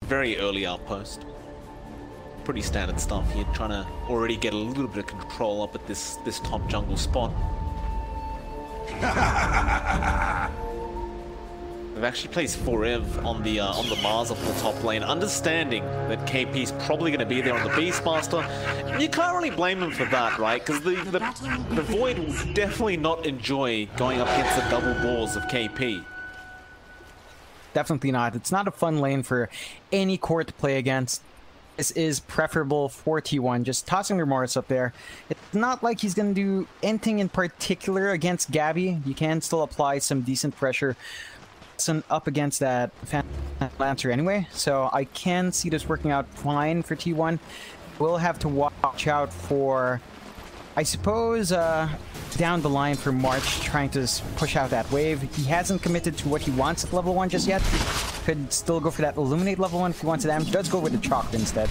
very early outpost. Pretty standard stuff here, trying to already get a little bit of control up at this top jungle spot. They've actually placed Forev on the Mars off the top lane, understanding that KP's probably going to be there on the Beastmaster. And you can't really blame them for that, right? Because the Void will definitely not enjoy going up against the double balls of KP. Definitely not. It's not a fun lane for any core to play against. This is preferable for T1, just tossing Remorse up there. It's not like he's going to do anything in particular against Gabby. You can still apply some decent pressure up against that Lancer anyway, so I can see this working out fine for T1. We'll have to watch out for, I suppose, down the line for March, trying to push out that wave. He hasn't committed to what he wants at level 1 just yet. Could still go for that Illuminate level 1 if he wants the damage. Does go with the Chalk instead.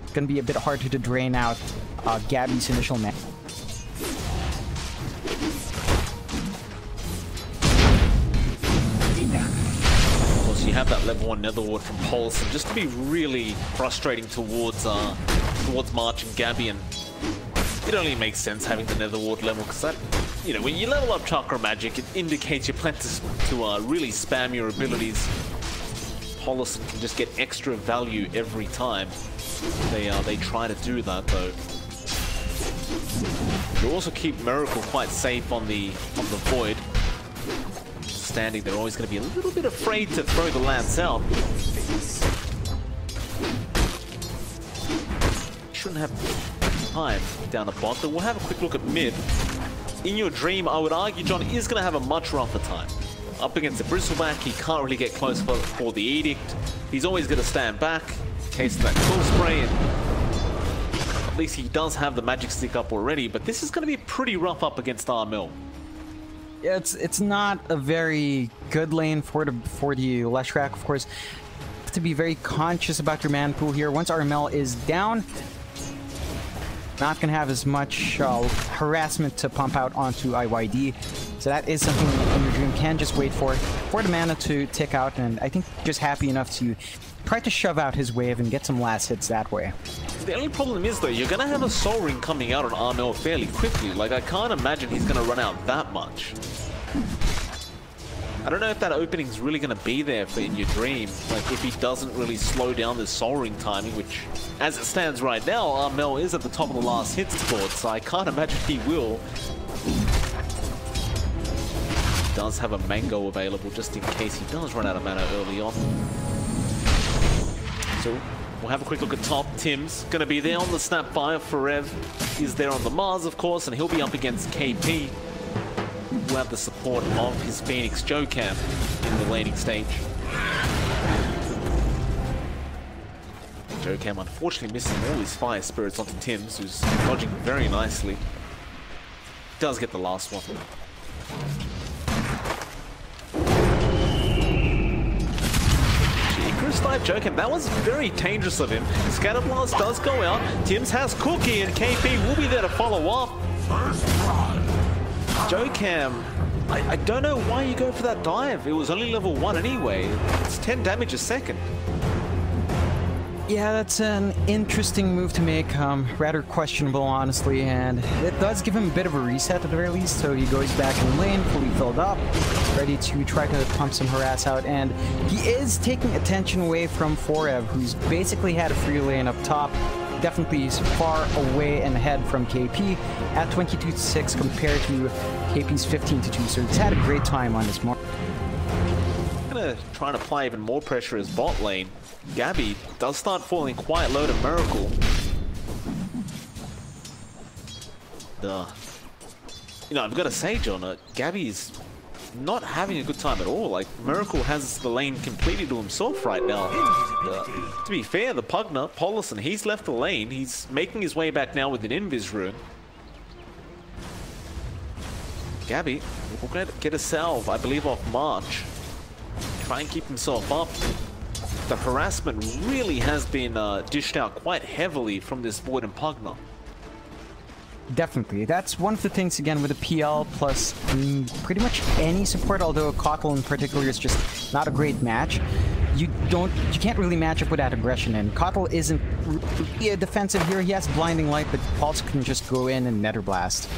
It's going to be a bit harder to drain out Gabby's initial mana. You have that level 1 Nether Ward from Pulse, and just to be really frustrating towards March and Gabby, and it only makes sense having the Nether Ward level, because that, you know, when you level up Chakra Magic, it indicates you plan to really spam your abilities. Pulse can just get extra value every time they try to do that, though. You also keep Miracle quite safe on the Void. Standing, they're always going to be a little bit afraid to throw the lance out. Shouldn't have time down the bot, but we'll have a quick look at mid. In your dream, I would argue John is going to have a much rougher time. Up against the Bristleback, he can't really get close for the Edict. He's always going to stand back, in case of that Cool Spray, and at least he does have the Magic Stick up already, but this is going to be pretty rough up against Armel. Yeah, it's not a very good lane for the Leshrac, of course. You have to be very conscious about your man pool here. Once Armel is down, not going to have as much harassment to pump out onto IYD. So that is something in your dream can just wait for the mana to tick out, and I think just happy enough to try to shove out his wave and get some last hits that way. The only problem is, though, you're going to have a Soul Ring coming out on Armel fairly quickly. Like, I can't imagine he's going to run out that much. I don't know if that opening's really going to be there for in your dream. Like, if he doesn't really slow down the Soul Ring timing, which, as it stands right now, Armel is at the top of the last hits board, so I can't imagine he will. He does have a Mango available just in case he does run out of mana early on. So we'll have a quick look at top. Tim's going to be there on the Snapfire. Forev is there on the Mars, of course, and he'll be up against KP. We'll have the support of his Phoenix Jokam in the laning stage. Jokam unfortunately missing all his Fire Spirits onto Tim's, who's dodging very nicely. Does get the last one. Jokam, that was very dangerous of him. Scatterblast does go out. Tim's has Cookie, and KP will be there to follow up. Jokam, I don't know why you go for that dive. It was only level 1 anyway. It's 10 damage a second. Yeah, that's an interesting move to make. Rather questionable, honestly, and it does give him a bit of a reset at the very least, so he goes back in lane, fully filled up, ready to try to pump some harass out, and he is taking attention away from Forev, who's basically had a free lane up top. Definitely far away and ahead from KP at 22-6 compared to KP's 15-2, so he's had a great time on this mark. Gonna try and apply even more pressure as bot lane. Gabby does start falling quite low to Miracle. You know, I've got to say, John, Gabby's not having a good time at all. Like, Miracle has the lane completely to himself right now. To be fair, the Pugner, Polison, he's left the lane. He's making his way back now with an Invis rune. Gabby will get a salve, I believe, off March. Try and keep himself up. The harassment really has been dished out quite heavily from this Void and Pugner. Definitely. That's one of the things, again, with the PL plus pretty much any support, although Cockle in particular is just not a great match. You you can't really match up with that aggression, and Kotl isn't really defensive here. He has Blinding Light, but Pulse can just go in and Nether Blast.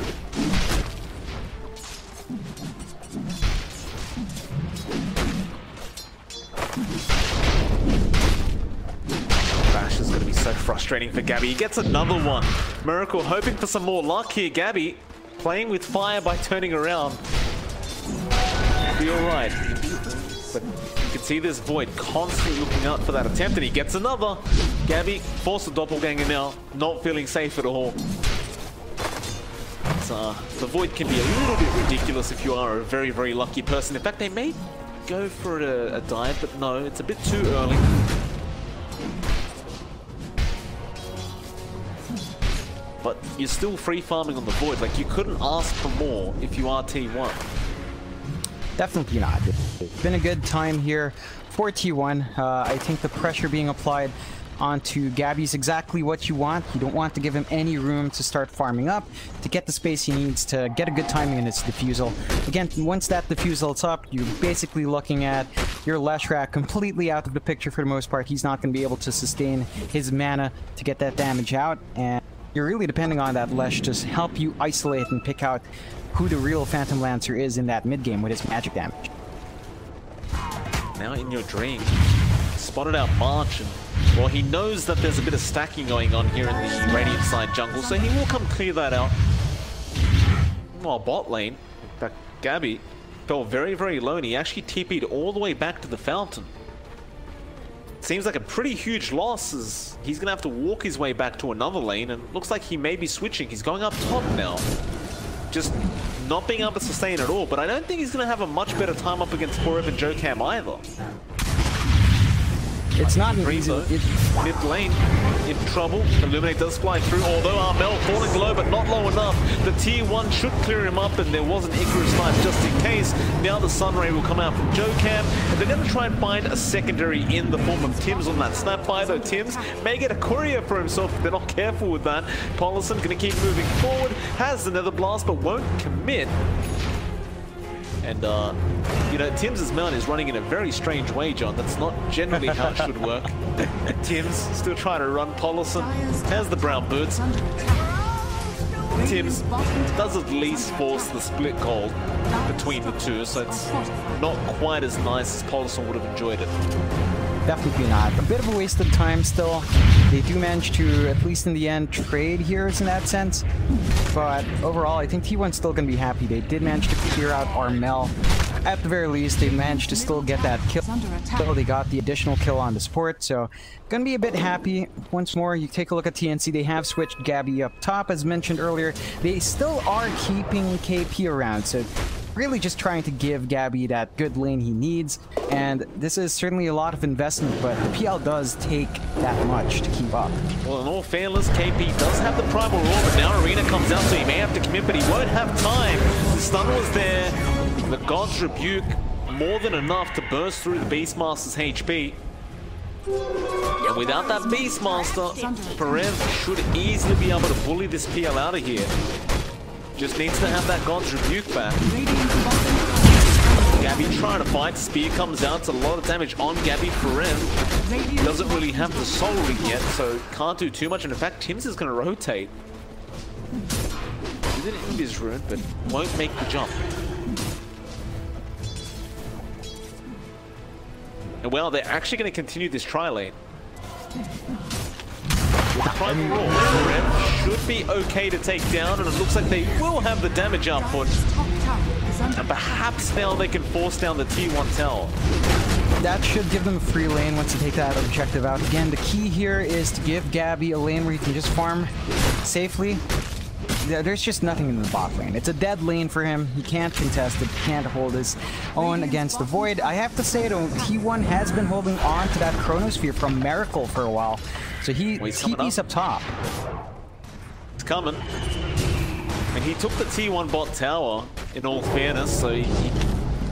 Bash is going to be so frustrating for Gabby. He gets another one. Miracle hoping for some more luck here. Gabby playing with fire by turning around. Be alright. But you can see this Void constantly looking out for that attempt, and he gets another. Gabby forced the doppelganger now, not feeling safe at all. The Void can be a little bit ridiculous if you are a very, very lucky person. In fact, they may go for a dive, but no, it's a bit too early. But you're still free farming on the Void. Like, you couldn't ask for more if you are T1. Definitely not. It's been a good time here for T1. I think the pressure being applied onto Gabby is exactly what you want. You don't want to give him any room to start farming up, to get the space he needs to get a good timing in his defusal. Again, once that defusal is up, you're basically looking at your Leshrac completely out of the picture for the most part. He's not going to be able to sustain his mana to get that damage out, and you're really depending on that Lesh to help you isolate and pick out who the real Phantom Lancer is in that mid-game with his magic damage. Now in your dream, spotted out March, and well, he knows that there's a bit of stacking going on here in the Radiant side jungle, so he will come clear that out. While bot lane, in fact, Gabby fell very, very low, and he actually TP'd all the way back to the fountain. Seems like a pretty huge loss, as he's going to have to walk his way back to another lane, and looks like he may be switching. He's going up top now. Just not being able to sustain at all, but I don't think he's going to have a much better time up against Forever and Jokam either. It's not an easy... Mid lane in trouble. Illuminate does fly through, although Armel falling low, but not low enough. The T1 should clear him up, and there was an Icarus knife just in case. Now the Sunray will come out from Jokam, and they're going to try and find a secondary in the form of Tims on that snapfire, though Tims may get a courier for himself if they're not careful with that. Paulison going to keep moving forward, has the Nether Blast, but won't commit. And, you know, Tim's mount is running in a very strange way, John. That's not generally how it should work. Tim's still trying to run Paulison. Has the brown boots. Tim's does at least force the split gold between the two, so it's not quite as nice as Paulison would have enjoyed it. Definitely not. A bit of a waste of time still. They do manage to, at least in the end, trade heroes in that sense. But overall, I think T1's still going to be happy. They did manage to clear out Armel. At the very least, they managed to still get that kill. So they got the additional kill on the support, so going to be a bit happy. Once more, you take a look at TNC. They have switched Gabby up top, as mentioned earlier. They still are keeping KP around, so really just trying to give Gabby that good lane he needs, and this is certainly a lot of investment, but the PL does take that much to keep up. Well, in all fairness, KP does have the Primal Roar, but now Arena comes out, so he may have to commit, but he won't have time. The stun was there, the God's Rebuke, more than enough to burst through the Beastmaster's HP. And without that Beastmaster, Perev should easily be able to bully this PL out of here. Just needs to have that God's Rebuke back. Gabby trying to fight. Spear comes out. It's a lot of damage on Gabby. Perev doesn't really have the Soul Ring yet, so can't do too much. And in fact, Tims is going to rotate. He did it in his rune, but won't make the jump. And well, they're actually going to continue this tri-lane. Primal Roar, Perev should be okay to take down, and it looks like they will have the damage output. And perhaps now they can force down the T1 tower. That should give them a free lane once you take that objective out. Again, the key here is to give Gabby a lane where he can just farm safely. There's just nothing in the bot lane. It's a dead lane for him. He can't contest it. He can't hold his own against the Void. I have to say, though, T1 has been holding on to that Chronosphere from Miracle for a while. So he's up top. It's coming. And he took the T1 bot tower, in all fairness, so he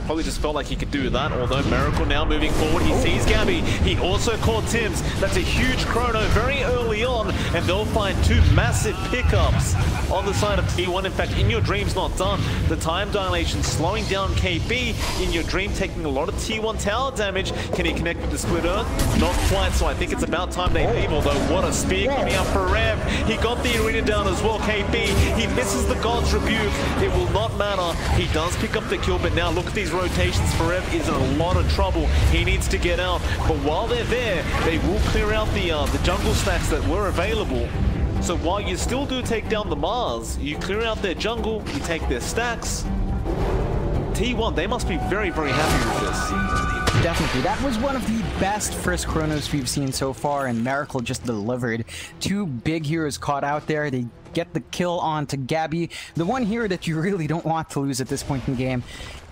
Probably just felt like he could do that, although Miracle now moving forward. He sees Gabby. He also caught Tims. That's a huge chrono very early on, and they'll find two massive pickups on the side of T1. In fact, In Your Dream's not done. The time dilation slowing down KB. In Your Dream taking a lot of T1 tower damage. Can he connect with the Split Earth? Not quite, so I think it's about time they leave, although what a spear coming up for Rev. He got the arena down as well, KB. He misses the God's Rebuke. It will not matter. He does pick up the kill, but now look at these rotations. Forever is in a lot of trouble. He needs to get out, but while they're there, they will clear out the jungle stacks that were available. So while you still do take down the Mars, you clear out their jungle, you take their stacks. T1, they must be very, very happy with this. Definitely. That was one of the best first chronos we've seen so far, and Miracle just delivered. Two big heroes caught out there. They get the kill onto Gabby. The one hero that you really don't want to lose at this point in the game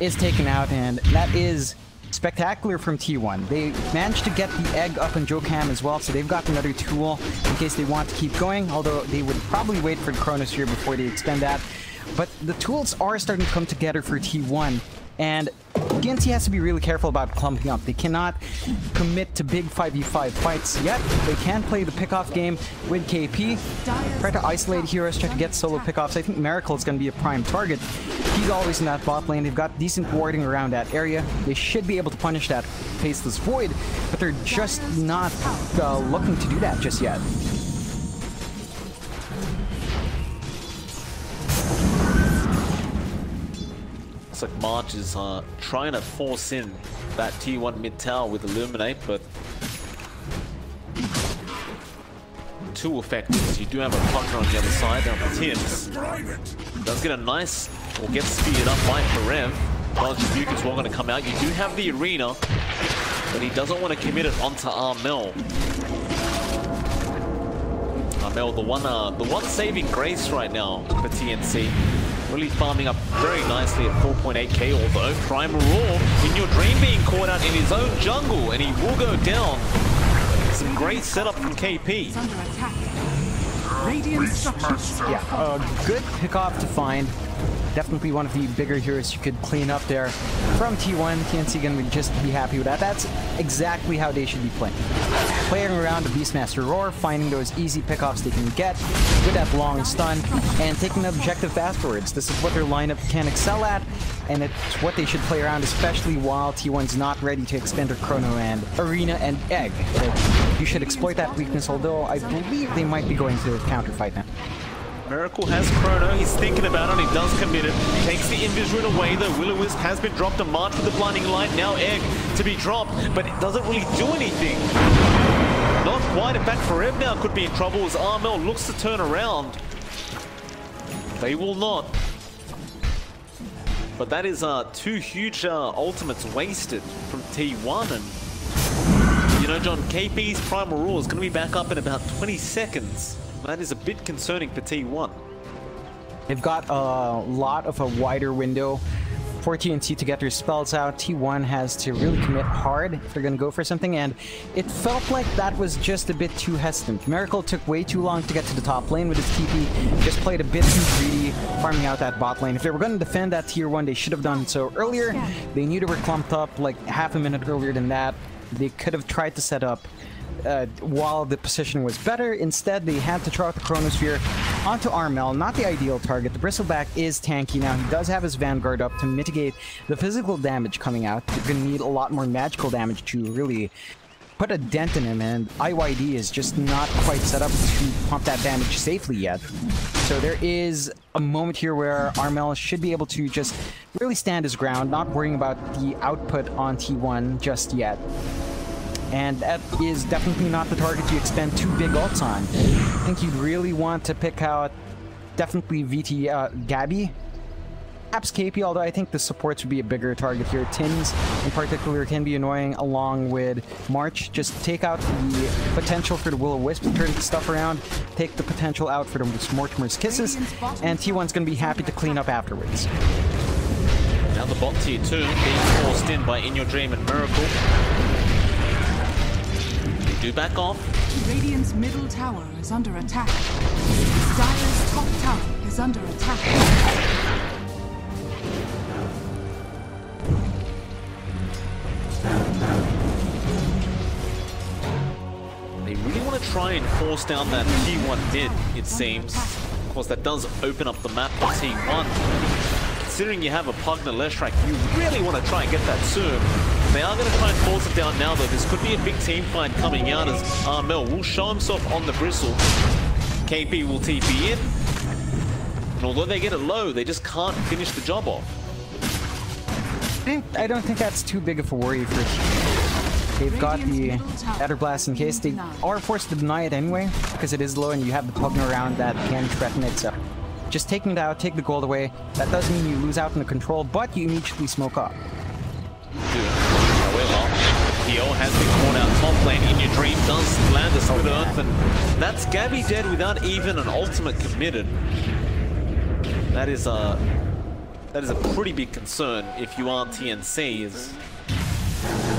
is taken out, and that is spectacular from T1. They managed to get the egg up in Jokam as well, so they've got another tool in case they want to keep going, although they would probably wait for the Chronosphere before they expend that. But the tools are starting to come together for T1, and TNC has to be really careful about clumping up. They cannot commit to big 5v5 fights yet. They can play the pickoff game with KP, try to isolate heroes, try to get solo pickoffs. I think Miracle is going to be a prime target. He's always in that bot lane. They've got decent warding around that area. They should be able to punish that Faceless Void, but they're just not looking to do that just yet. Like March is trying to force in that T1 mid tower with Illuminate, but too effective. You do have a partner on the other side. Now Tims does get a nice, or gets speeded up by Karev. God's Rebuke is well going to come out. You do have the arena, but he doesn't want to commit it onto Armel. Armel, the one saving grace right now for TNC. Really farming up very nicely at 4.8k, although Primal Roar, In Your Dream being caught out in his own jungle, and he will go down. Some great setup from KP. Yeah, a good pickoff to find. Definitely one of the bigger heroes you could clean up there from T1. TNC gonna just be happy with that. That's exactly how they should be playing. Playing around the Beastmaster Roar, finding those easy pickoffs they can get with that long stun, and taking the objective afterwards. This is what their lineup can excel at, and it's what they should play around, especially while T1's not ready to expend their Chrono and Arena and Egg. So you should exploit that weakness, although I believe they might be going to counterfight now. Miracle has Chrono, he's thinking about it, he does commit it. Takes the Invis Rune away, though Will-O-Wisp has been dropped. A March with the Blinding Light, now Egg to be dropped, but it doesn't really do anything. Not quite, in fact Forev now could be in trouble as Armel looks to turn around. They will not. But that is two huge ultimates wasted from T1, and you know, John, KP's Primal Roar is going to be back up in about 20 seconds. That is a bit concerning for T1. They've got a lot of a wider window for TNC to get their spells out. T1 has to really commit hard if they're going to go for something, and it felt like that was just a bit too hesitant. Miracle took way too long to get to the top lane with his TP, just played a bit too greedy, farming out that bot lane. If they were going to defend that tier 1, they should have done so earlier. They knew they were clumped up like half a minute earlier than that. They could have tried to set up while the position was better. Instead, they had to throw out the Chronosphere onto Armel. Not the ideal target. The Bristleback is tanky now. He does have his Vanguard up to mitigate the physical damage coming out. You're going to need a lot more magical damage to really put a dent in him, and IYD is just not quite set up to pump that damage safely yet. So there is a moment here where Armel should be able to just really stand his ground, not worrying about the output on T1 just yet. And that is definitely not the target you expend two big ults on. I think you'd really want to pick out definitely Gabby. Perhaps KP, although I think the supports would be a bigger target here. Tims, in particular, can be annoying along with March. Just take out the potential for the Will-O-Wisp, turn the stuff around, take the potential out for the Mortimer's Kisses, and T1's going to be happy to clean up afterwards. Now the bot tier 2 being forced in by In Your Dream and Miracle. Do back off. Radiant's middle tower is under attack. Dire's top tower is under attack. They really want to try and force down that T1 mid, it seems. Of course, that does open up the map for T1. Considering you have a Pugna Leshrac, you really want to try and get that soon. They are going to try and force it down now, though. This could be a big team fight coming out as Armel will show himself on the bristle. KP will TP in. And although they get it low, they just can't finish the job off. I don't think that's too big of a worry for They've got the Shatter Blast in case they are forced to deny it anyway, because it is low and you have the Pugna around that can threaten it. So just taking it out, take the gold away. That does mean you lose out in the control, but you immediately smoke up. However, PO has been caught out top lane. In Your Dream does land a split earth, and that's Gabby dead without even an ultimate committed. That is a pretty big concern if you are TNC, as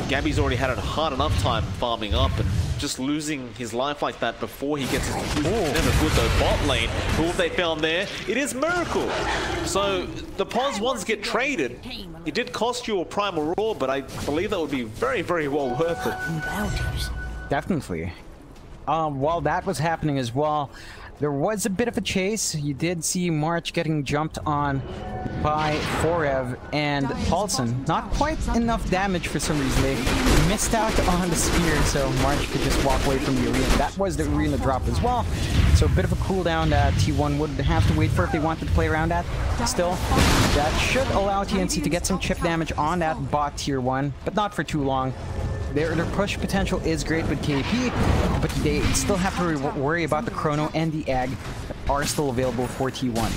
Gabby's already had a hard enough time farming up, and just losing his life like that before he gets his conclusion. Never good though. Bot lane, who have they found there? It is Miracle. So the pos ones get traded. It did cost you a Primal Roar, but I believe that would be very, very well worth it. Definitely. While that was happening as well, there was a bit of a chase. You did see March getting jumped on by Forev and Paulson. Not quite enough damage for some reason. They missed out on the spear, so March could just walk away from the arena. That was the arena drop as well. So a bit of a cooldown that T1 would have to wait for if they wanted to play around that. Still, that should allow TNC to get some chip damage on that bot tier 1, but not for too long. Their push potential is great with KP, but they still have to worry about the Chrono and the Egg that are still available for T1.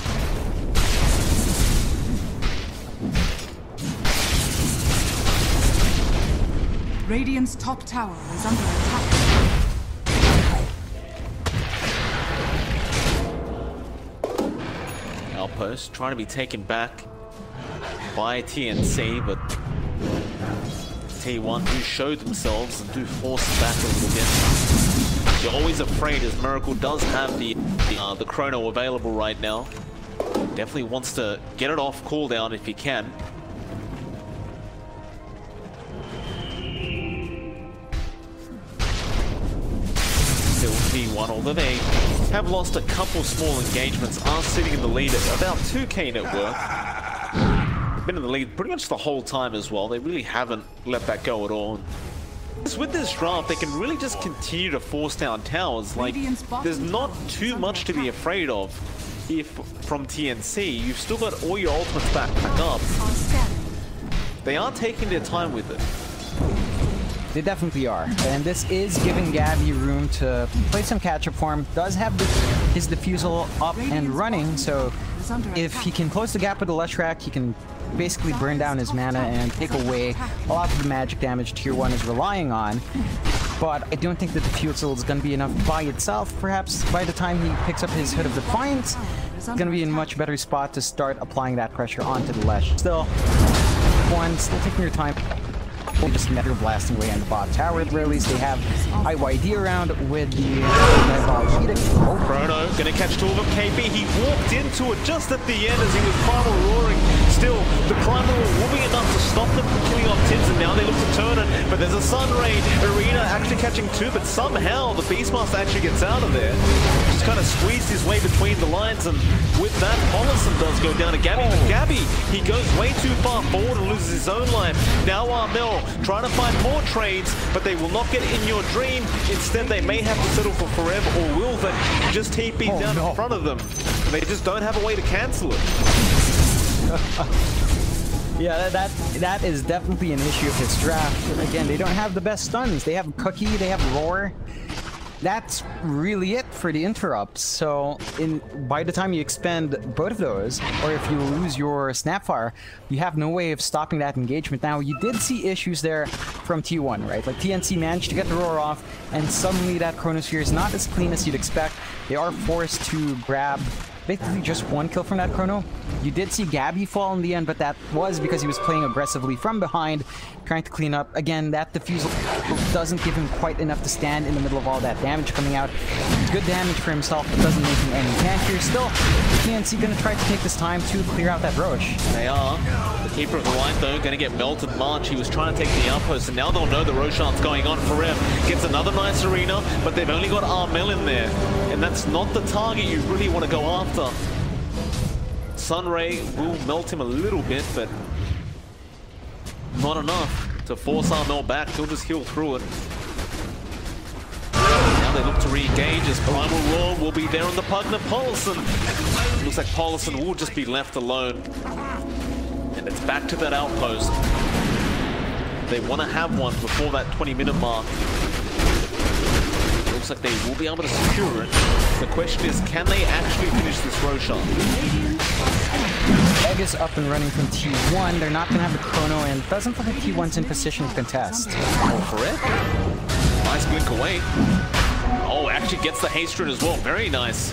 Radiant's top tower is under attack. Outpost trying to be taken back by TNC, but T1 do show themselves and do force it back a little bit. You're always afraid, as Miracle does have the Chrono available right now. Definitely wants to get it off cooldown if he can. Still T1, although they have lost a couple small engagements, are sitting in the lead at about 2k net worth. Been in the lead pretty much the whole time as well. They really haven't let that go at all. With this draft, they can really just continue to force down towers. Like, there's not too much to be afraid of if from TNC. You've still got all your ultimates back up. They are taking their time with it. They definitely are. And this is giving Gabby room to play some catch-up form. Does have his defusal up and running, so if he can close the gap with the Leshrac, he can basically burn down his mana and take away a lot of the magic damage tier 1 is relying on. But I don't think that the defusal is going to be enough by itself. Perhaps by the time he picks up his Hood of Defiance, he's going to be in a much better spot to start applying that pressure onto the Lesh. Still, still taking your time. Just Nether blasting away on the bot tower. At the very least, they have IYD around with the Chrono gonna catch two of them. KP, he walked into it just at the end as he was primal roaring. Still, the primal will be enough to stop them from killing off Tibbs, and now they look to turn it. But there's a Sunray Arena actually catching two, but somehow the Beastmaster actually gets out of there. Just kind of squeezed his way between the lines, and with that, Paulson does go down to Gabby. But Gabby, he goes way too far forward and loses his own life. Now Armel trying to find more trades, but they will not get In Your Dream. Instead, they may have to settle for Forever, or will they just TP down in front of them? And they just don't have a way to cancel it. Yeah, that is definitely an issue of this draft. Again, they don't have the best stuns. They have Cookie, they have Roar. That's really it for the interrupts. So by the time you expend both of those, or if you lose your Snapfire, you have no way of stopping that engagement. Now, you did see issues there from T1, right? Like, TNC managed to get the Roar off, and suddenly that Chronosphere is not as clean as you'd expect. They are forced to grab basically just one kill from that chrono. You did see Gabby fall in the end, but that was because he was playing aggressively from behind, trying to clean up. Again, that defusal doesn't give him quite enough to stand in the middle of all that damage coming out. Good damage for himself, but doesn't make him any tankier. Still, TNC gonna try to take this time to clear out that Roche. They are. The keeper of the line, though, gonna get melted March. He was trying to take the outpost, and now they'll know the Roshan's going on. Forev gets another nice arena, but they've only got Armel in there, and that's not the target you really want to go after. Sunray will melt him a little bit, but not enough to force Armel back. He'll just heal through it. Now they look to re-engage as Primal Roar will be there on the Pugna. Paulson. Looks like Paulson will just be left alone. And it's back to that outpost. They want to have one before that 20-minute mark. Looks like they will be able to secure it. The question is, can they actually finish this Roshan? Egg is up and running from T1. They're not going to have the chrono, and it doesn't look like T1's in position to contest. Oh, for it? Nice blink away. Oh, actually gets the haste rune as well. Very nice.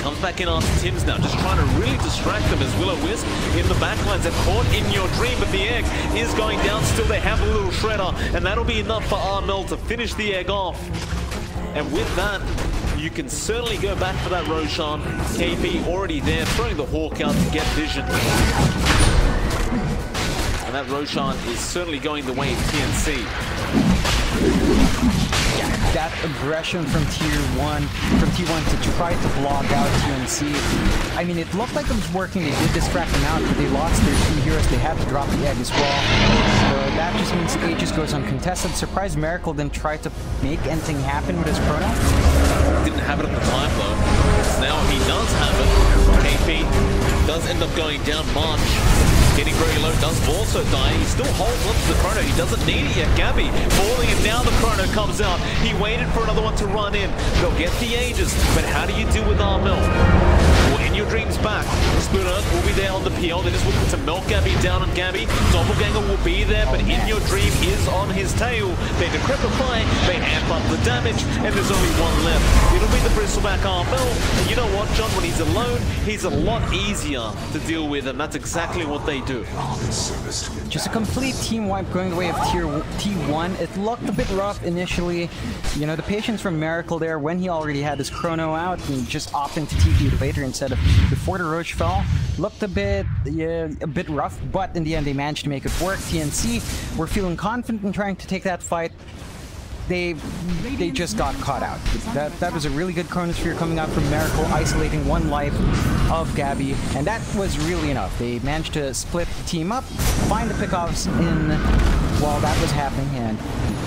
Comes back in after Tim's now, just trying to really distract them as Will-O-Wisp in the backlines. They're caught in your dream, but the egg is going down. Still, they have a little shredder, and that'll be enough for Armel to finish the egg off. And with that, you can certainly go back for that Roshan. KP already there, throwing the Hawk out to get vision. And that Roshan is certainly going the way of TNC. That aggression from T1 to try to block out TNC. I mean, it looked like it was working. They did distract them out, but they lost their two heroes. They had to drop the egg as well. So that just means the Aegis goes uncontested. Surprised Miracle didn't try to make anything happen with his chrono. Didn't have it at the time though. So now he does have it. KP does end up going down. March getting very low, does also die. He still holds on to the chrono. He doesn't need it yet. Gabby falling, and now the chrono comes out. He waited for another one to run in. They'll get the Aegis, but how do you do with Armel? Well, in your dreams back. Split Earth will be there on the PL. They're just looking to melt Gabby down on Gabby. Doppelganger will be there, but in your dream is on his tail. They decrepify, they amp up the damage, and there's only one left. It'll be the Bristleback Armel. And you know what, John? When he's alone, he's a lot easier to deal with, and that's exactly what they do. Just a complete team wipe going the way of T1. It looked a bit rough initially. You know, the patience from Miracle there when he already had his chrono out and just opting to TP later instead of before the Roche fell. Looked a bit rough, but in the end they managed to make it work. TNC were feeling confident in trying to take that fight. They just got caught out. That was a really good chronosphere coming out from Miracle, isolating one life of Gabby, and that was really enough. They managed to split the team up, find the pickoffs in while that was happening, and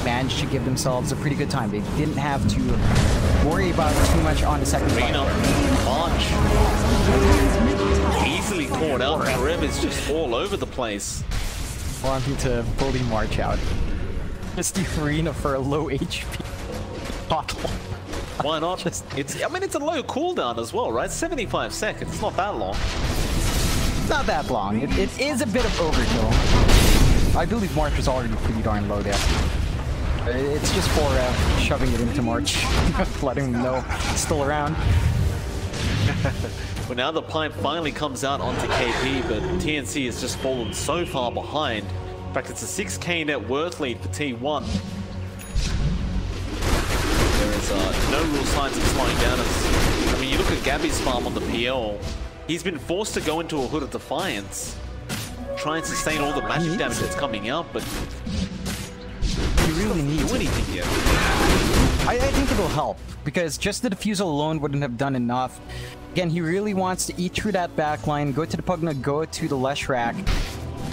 managed to give themselves a pretty good time. They didn't have to worry about too much on the second fight. March easily caught out. Rev is just all over the place. Wanting to bully March out. Just the arena for a low HP bottle. Why not? I mean, it's a low cooldown as well, right? 75 seconds. It's not that long. Not that long. It is a bit of overkill. I believe March was already pretty darn low there. It's just for shoving it into March, letting him know it's still around. Well, now the pipe finally comes out onto KP, but TNC has just fallen so far behind. In fact, it's a 6k net worth lead for T1. There is no real signs of slowing down. I mean, you look at Gabby's farm on the PL. He's been forced to go into a Hood of Defiance. Try and sustain all the magic damage that's coming out, but he really needs anything yet. I think it'll help, because just the defusal alone wouldn't have done enough. Again, he really wants to eat through that backline, go to the Pugna, go to the Leshrac,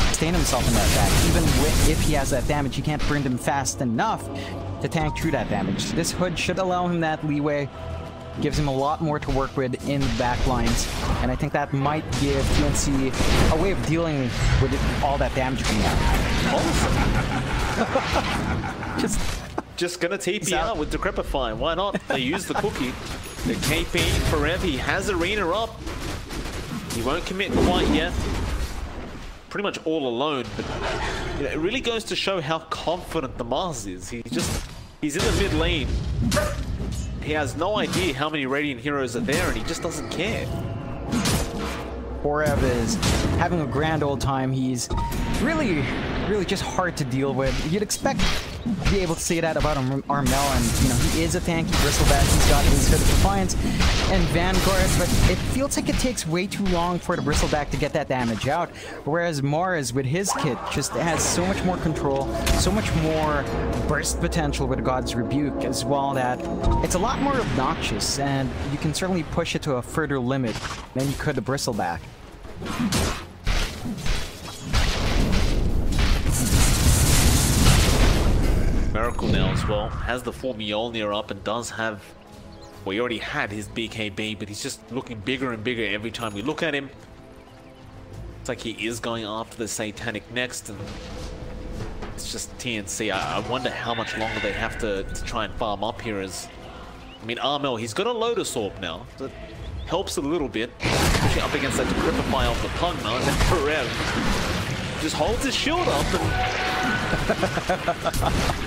sustain himself in that back. Even if he has that damage, he can't burn them fast enough to tank through that damage. This Hood should allow him that leeway, gives him a lot more to work with in the backlines, and I think that might give TNC a way of dealing with all that damage coming out. Just gonna TP out with Decrepify. Why not? They use the cookie. The KP forever. He has Arena up. He won't commit quite yet. Pretty much all alone, but you know, it really goes to show how confident the Mars is. He's in the mid lane. He has no idea how many Radiant heroes are there, and he just doesn't care. Forev is having a grand old time. He's really just hard to deal with. You'd expect to be able to say that about Armel, and you know, he is a tanky bristleback. He's got his Hood of Defiance and Vanguard, but it feels like it takes way too long for the bristleback to get that damage out. Whereas Mars with his kit just has so much more control, so much more burst potential with God's Rebuke as well, that it's a lot more obnoxious, and you can certainly push it to a further limit than you could the bristleback. Miracle now as well has the full Mjolnir up and does have, well, he already had his BKB, but he's just looking bigger and bigger every time we look at him. It's like he is going after the Satanic next, and it's just TNC. I wonder how much longer they have to try and farm up here. As I mean, Armel, he's got a Lotus Orb now. That helps a little bit, pushing up against that Decrypify off the Pugna, and then Forev just holds his shield up, and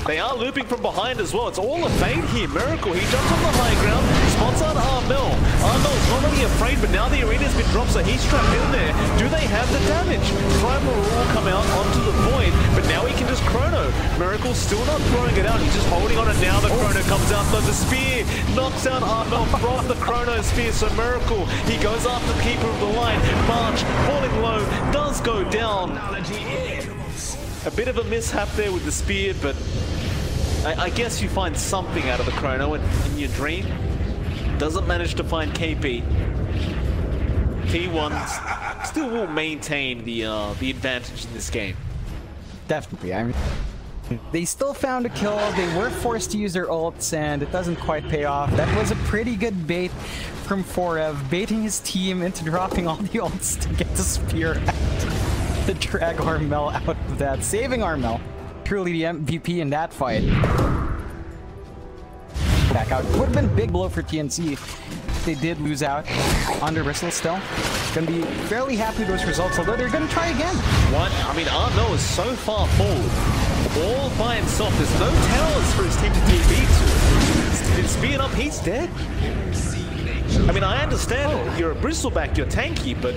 they are looping from behind as well. It's all a fade here. Miracle, he jumps on the high ground, spots out Armel. Armel's not really afraid, but now the arena's been dropped, so he's trapped in there. Do they have the damage? Primal will come out onto the Void, but now he can just Chrono. Miracle's still not throwing it out. He's just holding on, and now the Chrono comes out. So the Spear knocks out Armel from the Chrono Spear. So Miracle, he goes after the Keeper of the Line. March, falling low, does go down. A bit of a mishap there with the Spear, but I guess you find something out of the Chrono in your dream. Doesn't manage to find KP. T1 still will maintain the advantage in this game. Definitely. I mean, they still found a kill. They were forced to use their ults, and it doesn't quite pay off. That was a pretty good bait from Forev, baiting his team into dropping all the ults to get the Spear out. To drag Armel out of that, saving Armel. Truly the MVP in that fight. Back out. Would have been a big blow for TNC if they did lose out under Bristle still. Gonna be fairly happy with those results, although they're gonna try again. What? I mean, Armel is so far forward. All by himself. There's no towers for his team to TP to. It's speared up, he's dead. I mean, I understand you're a bristleback, you're tanky, but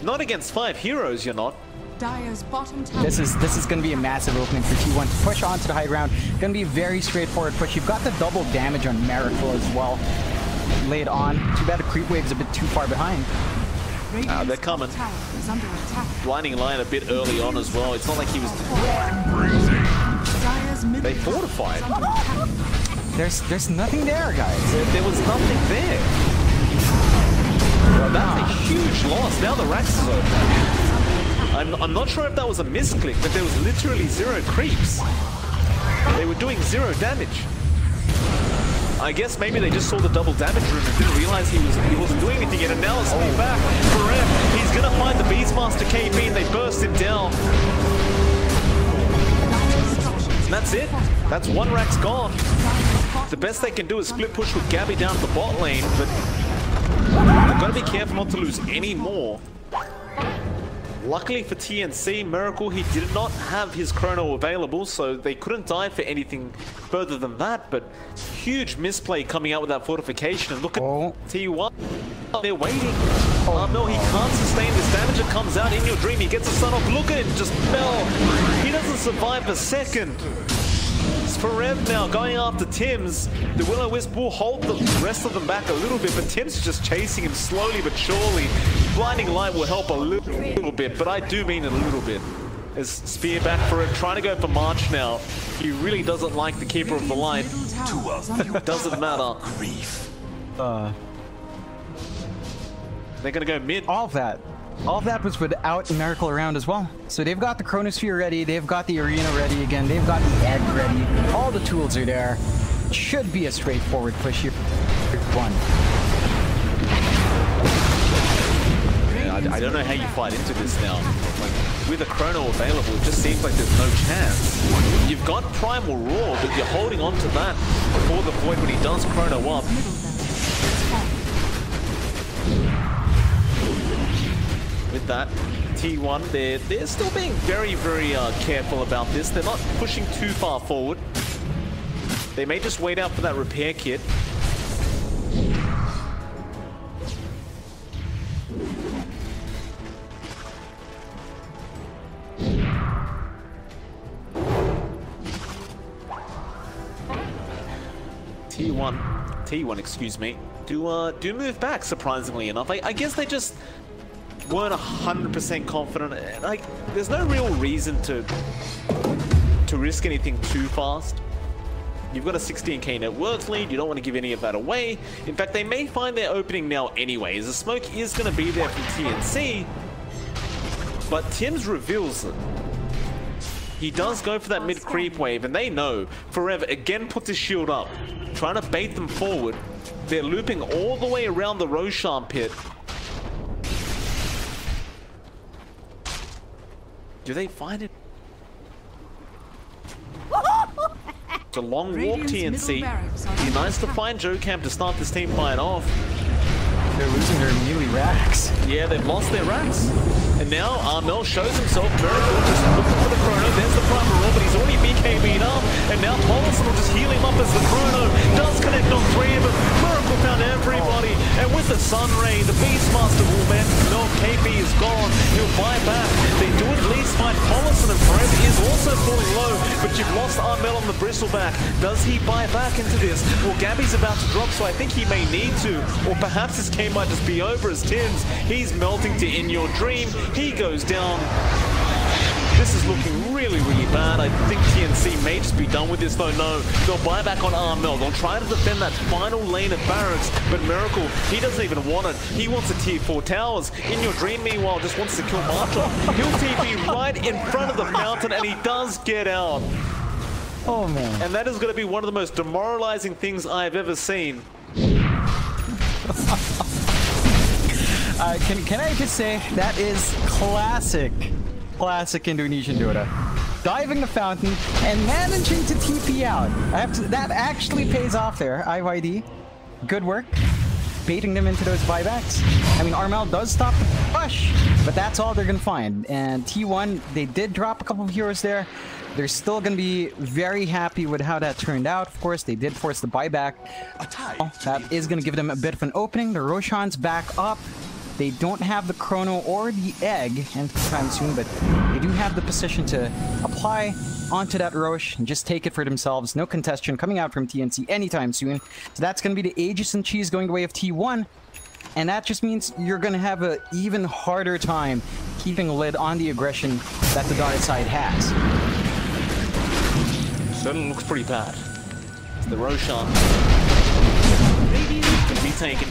not against 5 heroes, you're not. Dire's bottom tower. This is going to be a massive opening for T1 to push onto the high ground. Going to be a very straightforward push. You've got the double damage on Miracle as well laid on. Too bad the creep wave's a bit too far behind. They're coming. Tower is under attack. Blinding Light a bit early on as well. It's not like he was... Dire's middle They fortified. There's nothing there, guys. There was nothing there. Well, that's a huge loss. Now the Rax is open. I'm not sure if that was a misclick, but there was literally 0 creeps. They were doing 0 damage. I guess maybe they just saw the double damage room and didn't realize he wasn't doing anything yet. And now it's me back. Forev, he's gonna find the Beastmaster KP, and they burst him down. And that's it. That's 1 Rax gone. The best they can do is split push with Gabby down the bot lane, but I've got to be careful not to lose any more. Luckily for TNC, Miracle, he did not have his Chrono available, so they couldn't die for anything further than that, but huge misplay coming out with that fortification. And look at T1. They're waiting. Oh no, he can't sustain this damage. It comes out in your dream. He gets a stun off. Look at him, just fell. He doesn't survive a second. It's Forev now going after Tims. The Will-O-Wisp will hold the rest of them back a little bit, but Tims is just chasing him slowly but surely. Blinding Light will help a little bit, but I do mean a little bit. As Spear back for it, trying to go for March now. He really doesn't like the Keeper of the Light. Doesn't matter. They're gonna go mid. All of that was without Miracle around as well. So they've got the Chronosphere ready, they've got the Arena ready again, they've got the Egg ready. All the tools are there. Should be a straightforward push here. One. Yeah, I don't know how you fight into this now. Like, with a Chrono available, it just seems like there's no chance. You've got Primal Roar, but you're holding on to that for the Void when he does Chrono up. With that, T1, they're still being very, very careful about this. They're not pushing too far forward. They may just wait out for that repair kit. T1, excuse me, do move back, surprisingly enough. I guess they just weren't 100% confident. Like, there's no real reason to risk anything too fast. You've got a 16k net worth lead, you don't want to give any of that away. In fact, they may find their opening now anyways. The smoke is going to be there from TNC, but Tim's reveals it. He does go for that mid creep wave, and they know Forever again puts his shield up, trying to bait them forward. They're looping all the way around the Roshan pit. Do they find it? It's a long walk, TNC. Be nice to find Joe Camp to start this team fight off. They're losing their melee racks. Yeah, they've lost their racks. And now Armel shows himself. Miracle just looking for the chrono. There's the primal roll, but he's already BKB'd up. And now Paulson will just heal him up as the chrono does connect on 3 of them. Miracle found everybody. And with the Sun Ray, the Beastmaster will man. No, KP is gone. He'll buy back. They do at least find Paulson, and Forever is also falling low. But you've lost Armel on the bristleback. Does he buy back into this? Well, Gabby's about to drop, so I think he may need to. Or perhaps his game might just be over as Tim's. He's melting to In Your Dream. He goes down. This is looking really, really bad. I think TNC may just be done with this, though. No, they'll buy back on Armel. They'll try to defend that final lane of barracks, but Miracle, he doesn't even want it. He wants a tier 4 towers. In Your Dream, meanwhile, just wants to kill Matra. He'll TP right in front of the fountain, and he does get out. Oh, man. And that is going to be one of the most demoralizing things I've ever seen. Can I just say, that is classic Indonesian Dota. Diving the fountain and managing to TP out. That actually pays off there, IYD. Good work. Baiting them into those buybacks. I mean, Armel does stop the push, but that's all they're going to find. And T1, they did drop a couple of heroes there. They're still going to be very happy with how that turned out. Of course, they did force the buyback. That is going to give them a bit of an opening. The Roshan's back up. They don't have the chrono or the egg anytime soon, but they do have the position to apply onto that Rosh and just take it for themselves. No contestation coming out from TNC anytime soon. So that's going to be the Aegis and Cheese going the way of T1. And that just means you're going to have an even harder time keeping a lid on the aggression that the Dota side has. Certainly looks pretty bad. It's the Roshan. Can be taken.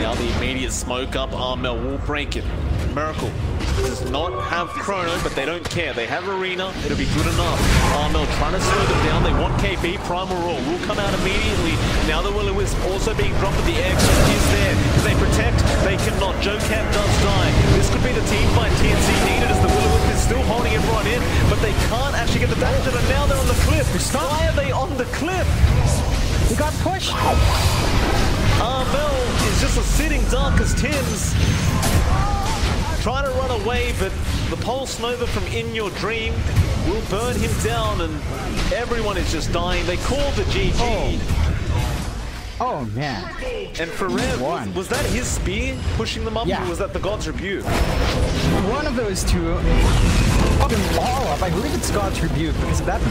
Now the immediate smoke up, Armel will break it. Miracle does not have chrono, but they don't care. They have arena, it'll be good enough. Armel trying to slow them down. They want KP, primal roll will come out immediately. Now the Will-O-Wisp also being dropped with the egg is there. Do they protect? They cannot. Joe Camp does die. This could be the team fight TNC needed as the Will-O-Wisp is still holding everyone in, but they can't actually get the damage, and now they're on the cliff. Why are they on the cliff? They got pushed. Armel is just a sitting duck as Tim's trying to run away, but the Pulse Nova from In Your Dream will burn him down, and everyone is just dying. They called the GG. Oh man. And Forever, was that his spear pushing them up, yeah, or was that the God's Rebuke? One of those two. Fucking ball up. I believe it's God's Rebuke, because that was